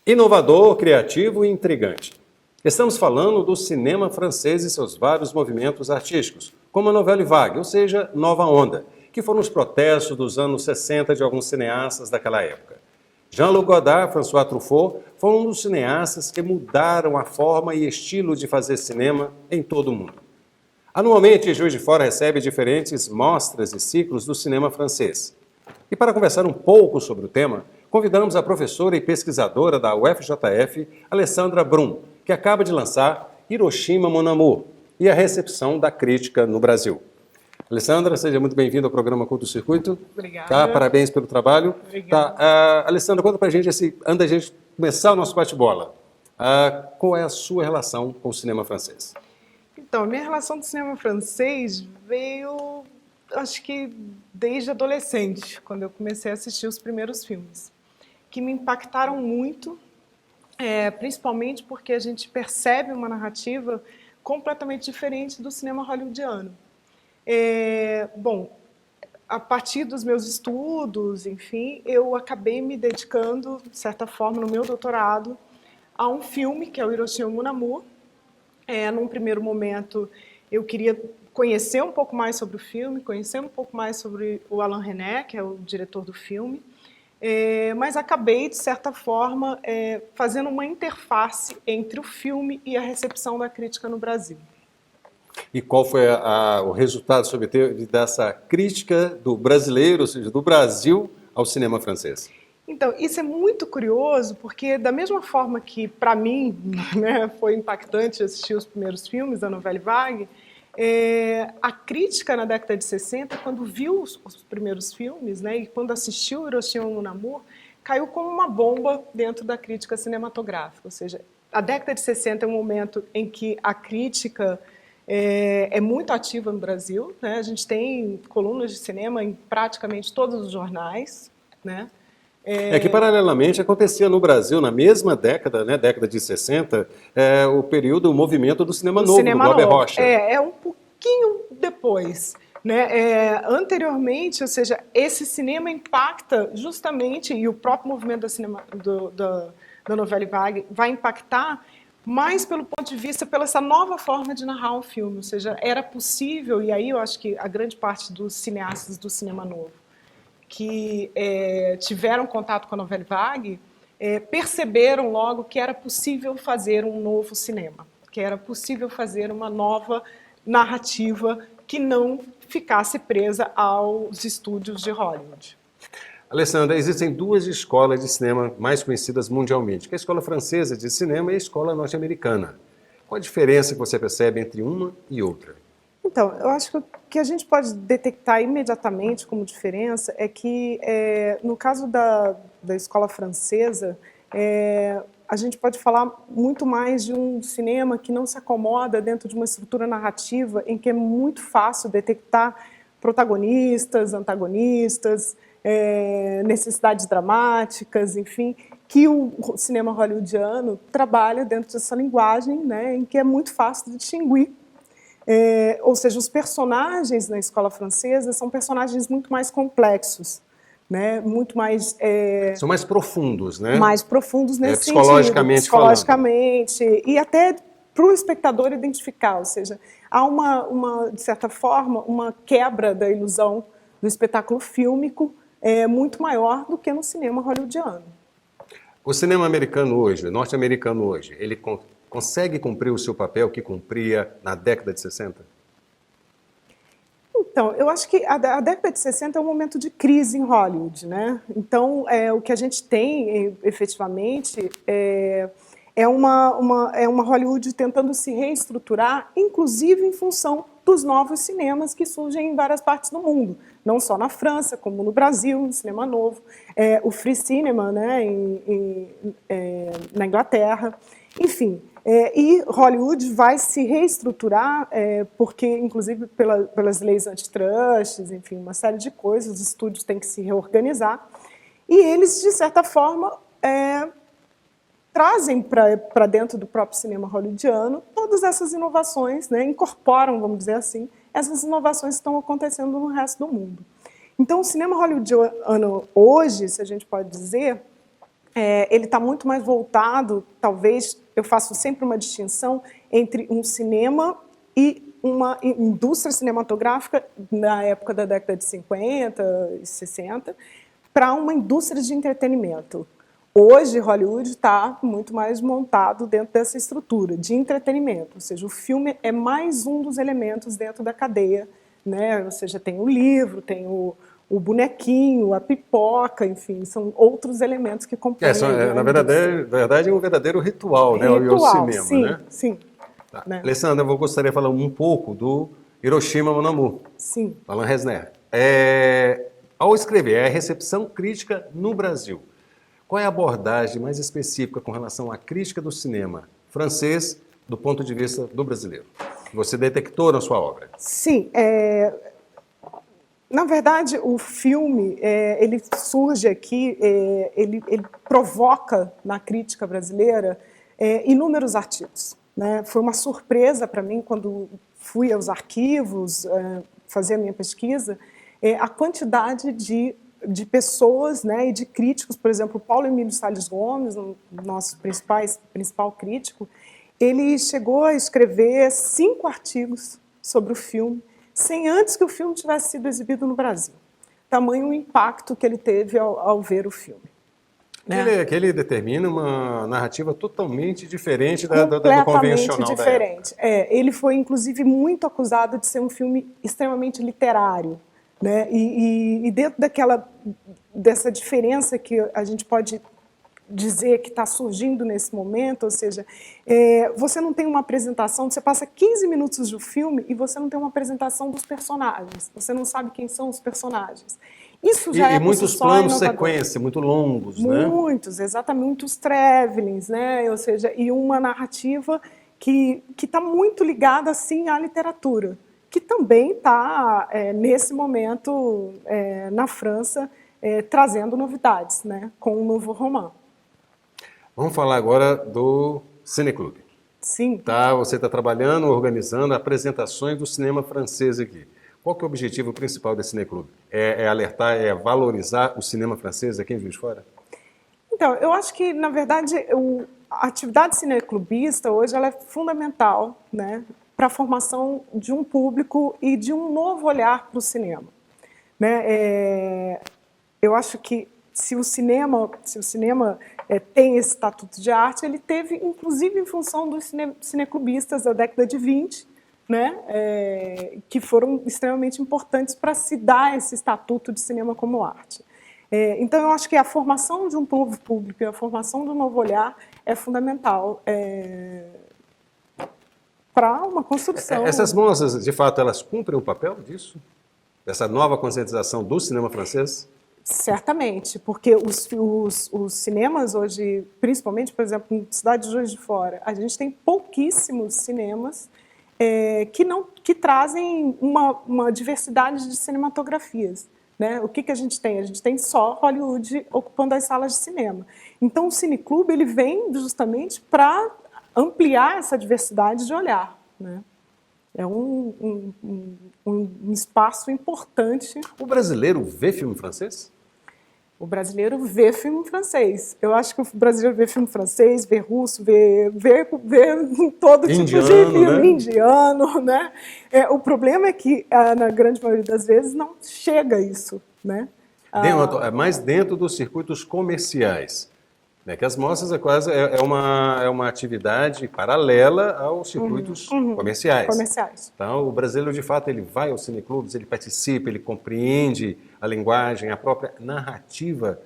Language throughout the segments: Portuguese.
Inovador, criativo e intrigante. Estamos falando do cinema francês e seus vários movimentos artísticos, como a Nouvelle Vague, ou seja, Nova Onda, que foram os protestos dos anos 60 de alguns cineastas daquela época. Jean-Luc Godard, François Truffaut, foram um dos cineastas que mudaram a forma e estilo de fazer cinema em todo o mundo. Anualmente, Juiz de Fora recebe diferentes mostras e ciclos do cinema francês. E para conversar um pouco sobre o tema, convidamos a professora e pesquisadora da UFJF, Alessandra Brum, que acaba de lançar Hiroshima Mon Amour e a recepção da crítica no Brasil. Alessandra, seja muito bem-vinda ao programa Curto Circuito. Obrigada. Tá, parabéns pelo trabalho. Obrigada. Tá, Alessandra, conta pra gente, antes da gente começar o nosso bate-bola, qual é a sua relação com o cinema francês? Então, a minha relação com o cinema francês veio, acho que desde adolescente, quando eu comecei a assistir os primeiros filmes, que me impactaram muito, principalmente porque a gente percebe uma narrativa completamente diferente do cinema hollywoodiano. Bom, a partir dos meus estudos, enfim, eu acabei me dedicando, de certa forma, no meu doutorado, a um filme, que é o Hiroshima Mon Amour. Num primeiro momento, eu queria conhecer um pouco mais sobre o filme, conhecer um pouco mais sobre o Alain Resnais, que é o diretor do filme, mas acabei, de certa forma, fazendo uma interface entre o filme e a recepção da crítica no Brasil. E qual foi o resultado que você obteve dessa crítica do brasileiro, ou seja, do Brasil ao cinema francês? Então, isso é muito curioso, porque da mesma forma que, para mim, né, foi impactante assistir os primeiros filmes da Nouvelle Vague, a crítica na década de 60, quando viu os primeiros filmes, né, e quando assistiu Hiroshima Mon Amour, caiu como uma bomba dentro da crítica cinematográfica. Ou seja, a década de 60 é um momento em que a crítica é muito ativa no Brasil, né? A gente tem colunas de cinema em praticamente todos os jornais, né? Que, paralelamente, acontecia no Brasil, na mesma década, né, década de 60, o movimento do cinema novo, do Glauber Rocha. Um pouquinho depois. Né? Anteriormente, ou seja, esse cinema impacta justamente, e o próprio movimento da Nouvelle Vague vai impactar mais pelo ponto de vista, pela essa nova forma de narrar um filme. Ou seja, era possível, e aí eu acho que a grande parte dos cineastas do cinema novo, que tiveram contato com a Nouvelle Vague, perceberam logo que era possível fazer um novo cinema, que era possível fazer uma nova narrativa que não ficasse presa aos estúdios de Hollywood. Alessandra, existem duas escolas de cinema mais conhecidas mundialmente, que é a escola francesa de cinema e a escola norte-americana. Qual a diferença que você percebe entre uma e outra? Então, eu acho que o que a gente pode detectar imediatamente como diferença é que, no caso da escola francesa, a gente pode falar muito mais de um cinema que não se acomoda dentro de uma estrutura narrativa em que é muito fácil detectar protagonistas, antagonistas, necessidades dramáticas, enfim, que o cinema hollywoodiano trabalha dentro dessa linguagem, né, em que é muito fácil de distinguir. Ou seja, os personagens na escola francesa são personagens muito mais complexos, né? Muito mais... São mais profundos, né? Mais profundos nesse psicologicamente sentido. Psicologicamente. E até para o espectador identificar. Ou seja, há de certa forma, uma quebra da ilusão do espetáculo fílmico muito maior do que no cinema hollywoodiano. O cinema americano hoje, norte-americano hoje, ele consegue cumprir o seu papel que cumpria na década de 60? Então, eu acho que a década de 60 é um momento de crise em Hollywood, né? Então, o que a gente tem, efetivamente, é uma Hollywood tentando se reestruturar, inclusive em função dos novos cinemas que surgem em várias partes do mundo, não só na França, como no Brasil, um cinema novo, o free cinema, né, na Inglaterra, enfim. E Hollywood vai se reestruturar, porque, inclusive, pelas leis antitrust, enfim, uma série de coisas, os estúdios têm que se reorganizar, e eles, de certa forma, trazem para dentro do próprio cinema hollywoodiano todas essas inovações, né, incorporam, vamos dizer assim, essas inovações que estão acontecendo no resto do mundo. Então, o cinema hollywoodiano hoje, se a gente pode dizer, ele está muito mais voltado, talvez, eu faço sempre uma distinção entre um cinema e uma indústria cinematográfica na época da década de 50 e 60, para uma indústria de entretenimento. Hoje, Hollywood está muito mais montado dentro dessa estrutura de entretenimento, ou seja, o filme é mais um dos elementos dentro da cadeia, né? Ou seja, tem o livro, tem o bonequinho, a pipoca, enfim, são outros elementos que compõem Na verdade, é um verdadeiro ritual, né? O ritual, cinema, sim, né? sim. Tá. Né? Alessandra, eu gostaria de falar um pouco do Hiroshima Mon Amour, Sim. Alain Resnais. Ao escrever a recepção crítica no Brasil, qual é a abordagem mais específica com relação à crítica do cinema francês do ponto de vista do brasileiro? Você detectou na sua obra? Sim. Na verdade, o filme ele surge aqui, ele provoca na crítica brasileira inúmeros artigos. Né? Foi uma surpresa para mim quando fui aos arquivos fazer a minha pesquisa, a quantidade de pessoas, né, e de críticos, por exemplo, Paulo Emílio Salles Gomes, nosso principal crítico, ele chegou a escrever 5 artigos sobre o filme, sem antes que o filme tivesse sido exibido no Brasil. Tamanho o impacto que ele teve ao ver o filme. Né? Que ele determina uma narrativa totalmente diferente do Completamente convencional diferente. da época. Ele foi, inclusive, muito acusado de ser um filme extremamente literário. Né? E dentro dessa diferença que a gente pode dizer que está surgindo nesse momento, ou seja, você não tem uma apresentação, você passa 15 minutos do filme e você não tem uma apresentação dos personagens, você não sabe quem são os personagens. Isso já muitos planos sequência, muito longos, né? Muitos, exatamente, muitos travelings, né? Ou seja, e uma narrativa que está muito ligada, assim, à literatura, que também está, nesse momento, na França, trazendo novidades, né? Com o novo roman. Vamos falar agora do Cineclube. Sim. Tá, você está trabalhando, organizando apresentações do cinema francês aqui. Qual que é o objetivo principal desse Cineclube? É alertar, é valorizar o cinema francês aqui em Juiz de Fora? Então, eu acho que, na verdade, a atividade cineclubista hoje ela é fundamental, né, para a formação de um público e de um novo olhar para o cinema. Né? Eu acho que se o cinema tem esse estatuto de arte, ele teve, inclusive, em função dos cineclubistas da década de 20, né, que foram extremamente importantes para se dar esse estatuto de cinema como arte. Então, eu acho que a formação de um novo público e a formação de um novo olhar é fundamental para uma construção. Essas mostras, de fato, elas cumprem o papel disso? Dessa nova conscientização do cinema francês? Certamente, porque os cinemas hoje, principalmente, por exemplo, na cidade de Juiz de Fora, a gente tem pouquíssimos cinemas que trazem uma diversidade de cinematografias. Né? O que a gente tem? A gente tem só Hollywood ocupando as salas de cinema. Então, o Cineclube ele vem justamente para ampliar essa diversidade de olhar. Né? É um espaço importante. O brasileiro vê filme francês? O brasileiro vê filme francês. Eu acho que o brasileiro vê filme francês, vê russo, vê todo tipo de filme, né? Indiano. Né? O problema é que, na grande maioria das vezes, não chega a isso. Né? Mais dentro dos circuitos comerciais. Né? Que as mostras é uma atividade paralela aos circuitos comerciais. Então, o brasileiro, de fato, ele vai aos cineclubes, ele participa, ele compreende a linguagem, a própria narrativa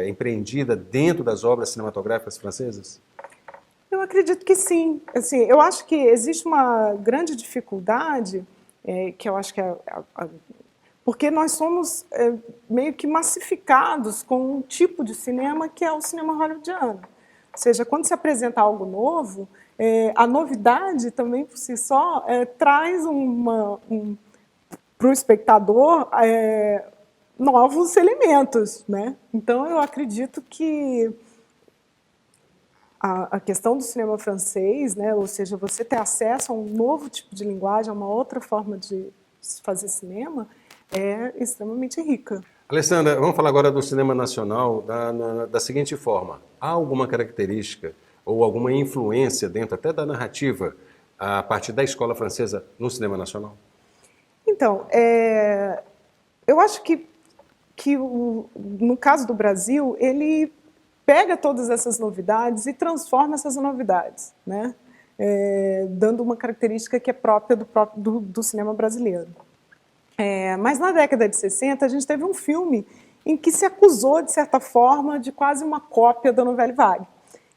empreendida dentro das obras cinematográficas francesas? Eu acredito que sim. Assim, eu acho que existe uma grande dificuldade, que eu acho que porque nós somos meio que massificados com um tipo de cinema que é o cinema hollywoodiano. Ou seja, quando se apresenta algo novo, a novidade também por si só traz para o espectador novos elementos. Né? Então, eu acredito que a questão do cinema francês, né, ou seja, você ter acesso a um novo tipo de linguagem, a uma outra forma de fazer cinema, é extremamente rica. Alessandra, vamos falar agora do cinema nacional da seguinte forma. Há alguma característica ou alguma influência dentro até da narrativa a partir da escola francesa no cinema nacional? Então, eu acho que no caso do Brasil, ele pega todas essas novidades e transforma essas novidades, né? Dando uma característica que é própria do cinema brasileiro. Mas na década de 60, a gente teve um filme em que se acusou, de certa forma, de quase uma cópia da Novelle Vague,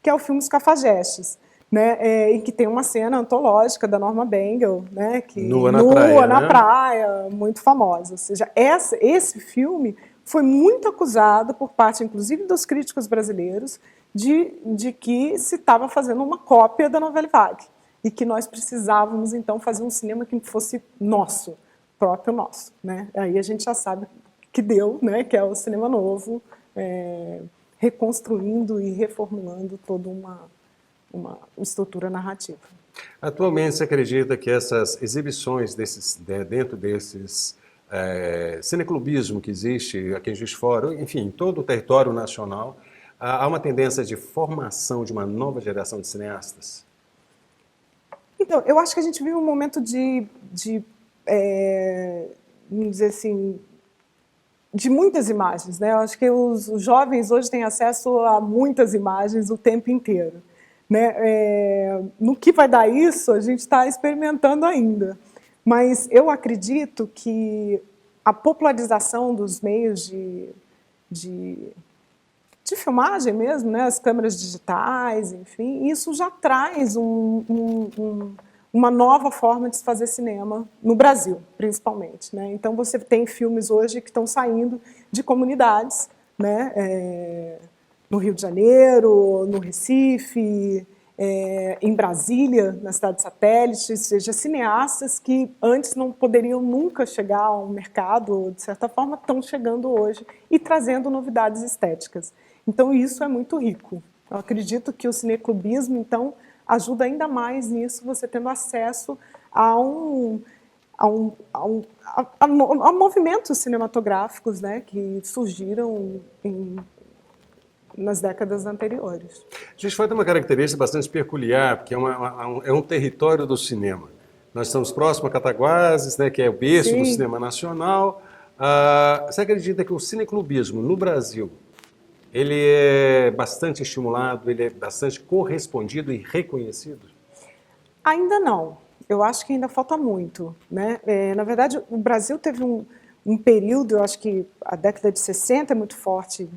que é o filme Os Cafajestes, né, em que tem uma cena antológica da Norma Bengel, né, que Nua na praia, na né? praia, muito famosa. Ou seja, esse filme foi muito acusado por parte, inclusive, dos críticos brasileiros, de que se estava fazendo uma cópia da Novelle Vague e que nós precisávamos, então, fazer um cinema que fosse nosso, próprio nosso, né? Aí a gente já sabe que deu, né, que é o cinema novo, reconstruindo e reformulando toda uma estrutura narrativa. Atualmente, você acredita que essas exibições dentro desses cineclubismo que existe aqui em Juiz de Fora, enfim, em todo o território nacional, há uma tendência de formação de uma nova geração de cineastas? Então, eu acho que a gente vive um momento vamos dizer assim, de muitas imagens, né? Eu acho que os jovens hoje têm acesso a muitas imagens o tempo inteiro, né? No que vai dar isso, a gente está experimentando ainda. Mas eu acredito que a popularização dos meios de filmagem mesmo, né? As câmeras digitais, enfim, isso já traz uma nova forma de se fazer cinema, no Brasil, principalmente, né? Então, você tem filmes hoje que estão saindo de comunidades, né? No Rio de Janeiro, no Recife, em Brasília, na cidade satélite, ou seja, cineastas que antes não poderiam nunca chegar ao mercado, de certa forma, estão chegando hoje e trazendo novidades estéticas. Então, isso é muito rico. Eu acredito que o cineclubismo, então, ajuda ainda mais nisso, você tendo acesso a movimentos cinematográficos, né, que surgiram nas décadas anteriores. Juiz de Fora tem uma característica bastante peculiar, porque é um território do cinema. Nós estamos próximos a Cataguases, né, que é o berço Sim. do cinema nacional. Você acredita que o cineclubismo no Brasil ele é bastante estimulado, ele é bastante correspondido e reconhecido? Ainda não. Eu acho que ainda falta muito, né? Na verdade, o Brasil teve um período, eu acho que a década de 60 é muito forte,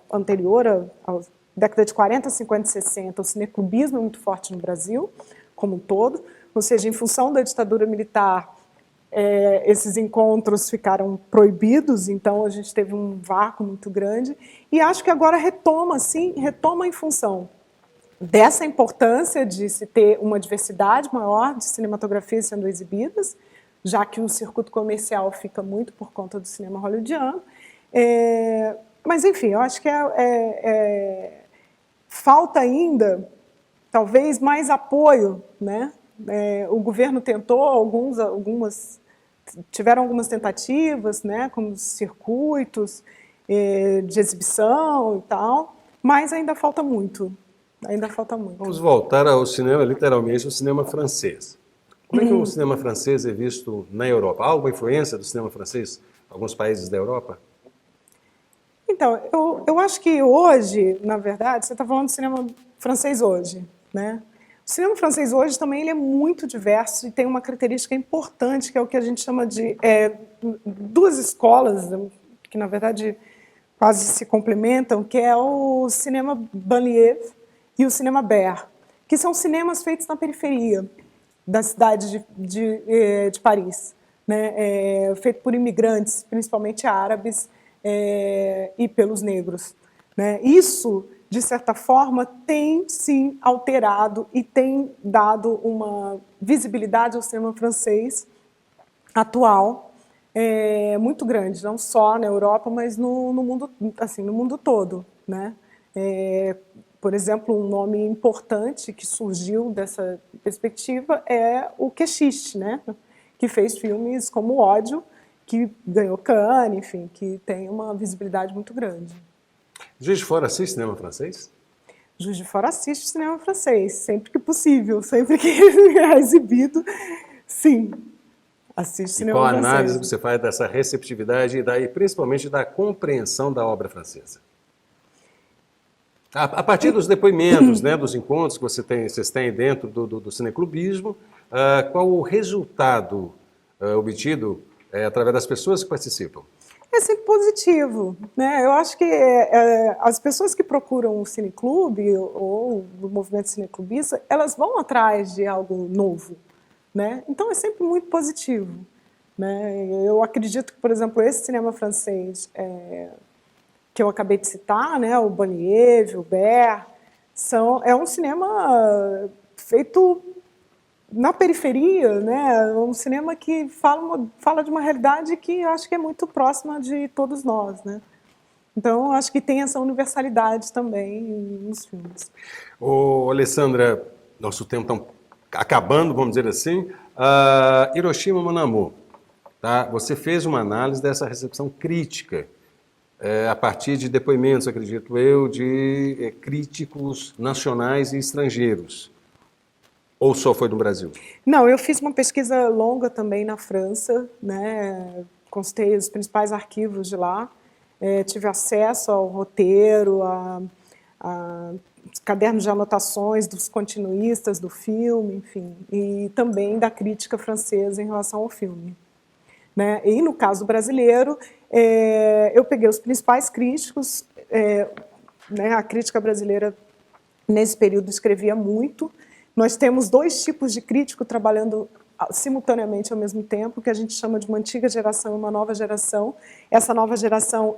anterior à década de 40, 50 e 60, o cineclubismo é muito forte no Brasil, como um todo, ou seja, em função da ditadura militar, esses encontros ficaram proibidos, então a gente teve um vácuo muito grande, e acho que agora retoma em função dessa importância de se ter uma diversidade maior de cinematografias sendo exibidas, já que o circuito comercial fica muito por conta do cinema hollywoodiano. Mas, enfim, eu acho que falta ainda, talvez, mais apoio, né? O governo tentou, tiveram algumas tentativas, né, como circuitos de exibição e tal, mas ainda falta muito. Ainda falta muito. Vamos voltar ao cinema, literalmente, o cinema francês. Como é que o cinema francês é visto na Europa? Há alguma influência do cinema francês em alguns países da Europa? Então, eu acho que hoje, na verdade, você está falando do cinema francês hoje, né? O cinema francês hoje também ele é muito diverso e tem uma característica importante, que é o que a gente chama de duas escolas, que na verdade quase se complementam, que é o cinema banlieue e o cinema Bear, que são cinemas feitos na periferia da cidade de Paris, né? Feito por imigrantes, principalmente árabes, e pelos negros, né? Isso, de certa forma, tem sim alterado e tem dado uma visibilidade ao cinema francês atual muito grande, não só na Europa, mas no mundo, assim, no mundo todo, né? Por exemplo, um nome importante que surgiu dessa perspectiva é o Kechiche, né? Que fez filmes como Ódio, que ganhou Cannes, enfim, que tem uma visibilidade muito grande. Juiz de Fora assiste cinema francês? Juiz de Fora assiste cinema francês, sempre que possível, sempre que é exibido, sim, assiste cinema Qual a francês. análise que você faz dessa receptividade e principalmente da compreensão da obra francesa? A partir dos depoimentos, né, dos encontros que vocês têm dentro do cineclubismo, qual o resultado obtido através das pessoas que participam? É sempre positivo, né? Eu acho que as pessoas que procuram o cineclube ou o movimento cineclubista, elas vão atrás de algo novo, né? Então é sempre muito positivo, né? Eu acredito que, por exemplo, esse cinema francês que eu acabei de citar, né, o Bonnier, Vilbert, é um cinema feito na periferia, né, um cinema que fala de uma realidade que eu acho que é muito próxima de todos nós, né. Então, eu acho que tem essa universalidade também nos filmes. Ô, Alessandra, nosso tempo está acabando, vamos dizer assim. Hiroshima Mon Amour, tá? Você fez uma análise dessa recepção crítica, a partir de depoimentos, acredito eu, de críticos nacionais e estrangeiros. Ou só foi no Brasil? Não, eu fiz uma pesquisa longa também na França, né? Consultei os principais arquivos de lá, tive acesso ao roteiro, a cadernos de anotações dos continuistas do filme, enfim, e também da crítica francesa em relação ao filme, né? E no caso brasileiro, eu peguei os principais críticos, né? A crítica brasileira nesse período escrevia muito. Nós temos dois tipos de crítico trabalhando simultaneamente ao mesmo tempo, que a gente chama de uma antiga geração e uma nova geração. Essa nova geração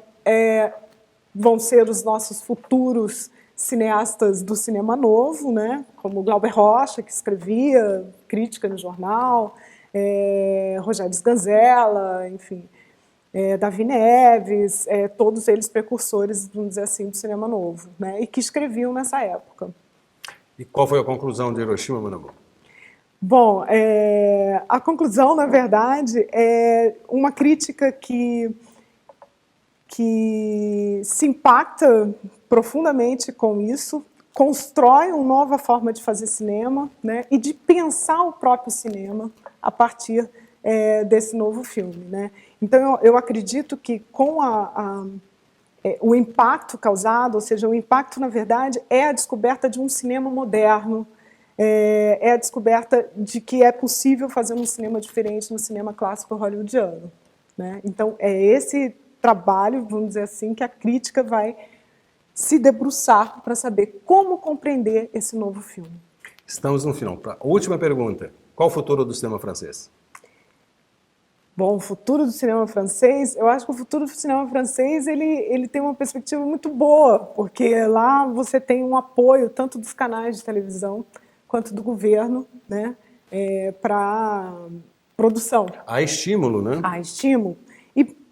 vão ser os nossos futuros cineastas do cinema novo, né? Como Glauber Rocha, que escrevia crítica no jornal, Rogério Sganzella, enfim, Davi Neves, todos eles precursores, vamos dizer assim, do cinema novo, né? E que escreviam nessa época. E qual foi a conclusão de Hiroshima Mon Amour? Bom, a conclusão, na verdade, é uma crítica que se impacta profundamente com isso, constrói uma nova forma de fazer cinema, né, e de pensar o próprio cinema a partir desse novo filme, né? Então, eu acredito que com o impacto causado, ou seja, o impacto, na verdade, é a descoberta de um cinema moderno, é a descoberta de que é possível fazer um cinema diferente no cinema clássico hollywoodiano, né? Então, é esse trabalho, vamos dizer assim, que a crítica vai se debruçar para saber como compreender esse novo filme. Estamos no final. Pra última pergunta. Qual o futuro do cinema francês? Bom, o futuro do cinema francês, eu acho que o futuro do cinema francês ele tem uma perspectiva muito boa, porque lá você tem um apoio tanto dos canais de televisão quanto do governo, né, para produção. Há estímulo, né? Há estímulo.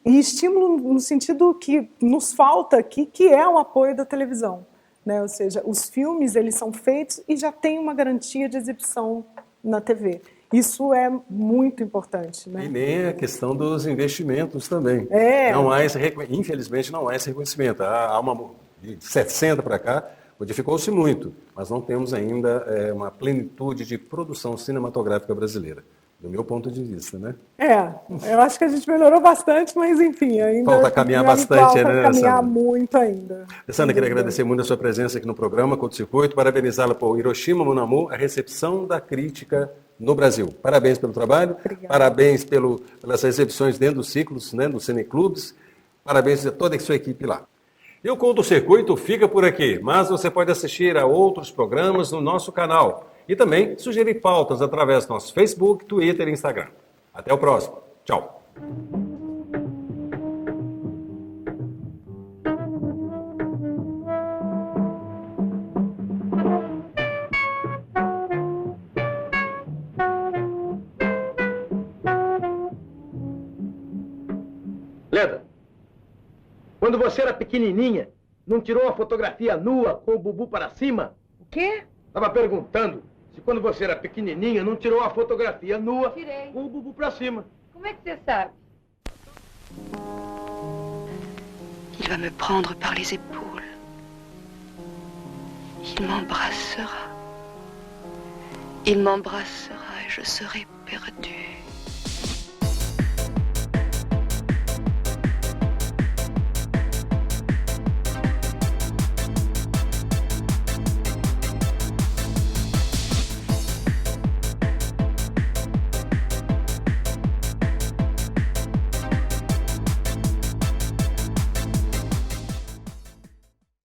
E estímulo no sentido que nos falta aqui, que é o apoio da televisão, né? Ou seja, os filmes eles são feitos e já tem uma garantia de exibição na TV. Isso é muito importante, né? E nem a questão dos investimentos também. Não há infelizmente, não há esse reconhecimento. Há de 60 para cá, modificou-se muito, mas não temos ainda uma plenitude de produção cinematográfica brasileira, do meu ponto de vista, né? Eu acho que a gente melhorou bastante, mas enfim, ainda falta caminhar bastante, né? Falta caminhar muito ainda. Alessandra, queria agradecer muito a sua presença aqui no programa Curto-Circuito, parabenizá-la por Hiroshima Mon Amour, a recepção da crítica no Brasil. Parabéns pelo trabalho, Obrigada. Parabéns pelas recepções dentro dos ciclos, né, dos cineclubes, parabéns a toda a sua equipe lá. E o Curto-Circuito fica por aqui, mas você pode assistir a outros programas no nosso canal e também sugerir pautas através do nosso Facebook, Twitter e Instagram. Até o próximo. Tchau. Leda, quando você era pequenininha, não tirou uma fotografia nua com o bubu para cima? O quê? Tava perguntando se quando você era pequenininha não tirou uma fotografia nua Tirei. com o bubu para cima. Como é que você sabe? Il va me prendre par les épaules. Il m'embrassera. Il m'embrassera et je serai perdue.